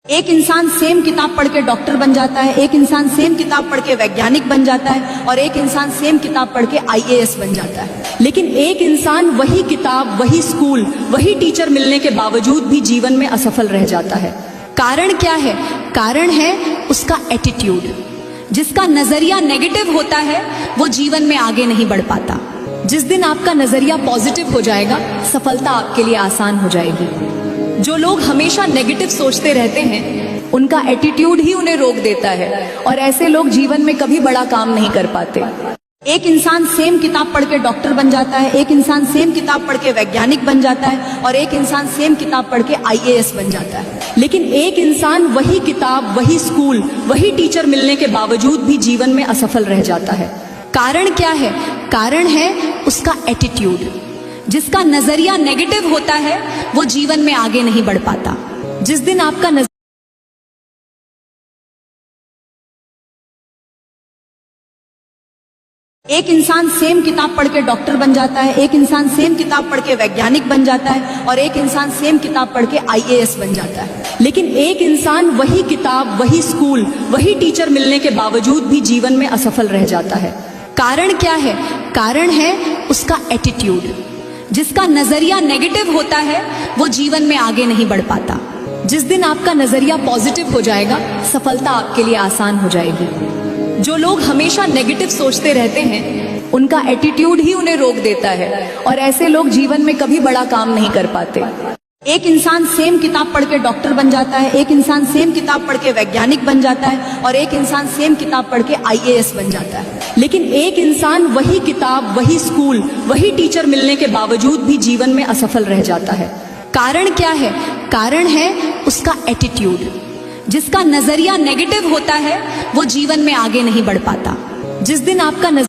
एक इंसान सेम किताब पढ़ के डॉक्टर बन जाता है, एक इंसान सेम किताब पढ़ के वैज्ञानिक बन जाता है और एक इंसान सेम किताब पढ़ के आईएएस बन जाता है। लेकिन एक इंसान वही किताब, वही स्कूल, वही टीचर मिलने के बावजूद भी जीवन में असफल रह जाता है। कारण क्या है? कारण है उसका एटीट्यूड। जिसका नजरिया नेगेटिव होता है वो जीवन में आगे नहीं बढ़ पाता। जिस दिन आपका नजरिया पॉजिटिव हो जाएगा, सफलता आपके लिए आसान हो जाएगी। जो लोग हमेशा नेगेटिव सोचते रहते हैं, उनका एटीट्यूड ही उन्हें रोक देता है और ऐसे लोग जीवन में कभी बड़ा काम नहीं कर पाते। एक इंसान सेम किताब पढ़ के डॉक्टर बन जाता है, एक इंसान सेम किताब पढ़ के वैज्ञानिक बन जाता है और एक इंसान सेम किताब पढ़ के आईएएस बन जाता है। लेकिन एक इंसान वही किताब, वही स्कूल, वही टीचर मिलने के बावजूद भी जीवन में असफल रह जाता है। कारण क्या है? कारण है उसका एटीट्यूड। जिसका नजरिया नेगेटिव होता है वो जीवन में आगे नहीं बढ़ पाता। जिस दिन आपका एक इंसान सेम किताब पढ़ के डॉक्टर बन जाता है, एक इंसान सेम किताब पढ़ के वैज्ञानिक बन जाता है और एक इंसान सेम किताब पढ़ के आईएएस बन जाता है। लेकिन एक इंसान वही किताब, वही स्कूल, वही टीचर मिलने के बावजूद भी जीवन में असफल रह जाता है। कारण क्या है? कारण है उसका एटीट्यूड। जिसका नजरिया नेगेटिव होता है वो जीवन में आगे नहीं बढ़ पाता। जिस दिन आपका नजरिया पॉजिटिव हो जाएगा, सफलता आपके लिए आसान हो जाएगी। जो लोग हमेशा नेगेटिव सोचते रहते हैं, उनका एटीट्यूड ही उन्हें रोक देता है और ऐसे लोग जीवन में कभी बड़ा काम नहीं कर पाते। एक इंसान सेम किताब पढ़ के डॉक्टर बन जाता है, एक इंसान सेम किताब पढ़ के वैज्ञानिक बन जाता है और एक इंसान सेम किताब पढ़ के आईएएस बन जाता है। लेकिन एक इंसान वही किताब, वही स्कूल, वही टीचर मिलने के बावजूद भी जीवन में असफल रह जाता है। कारण क्या है? कारण है उसका एटीट्यूड। जिसका नजरिया नेगेटिव होता है वो जीवन में आगे नहीं बढ़ पाता। जिस दिन आपका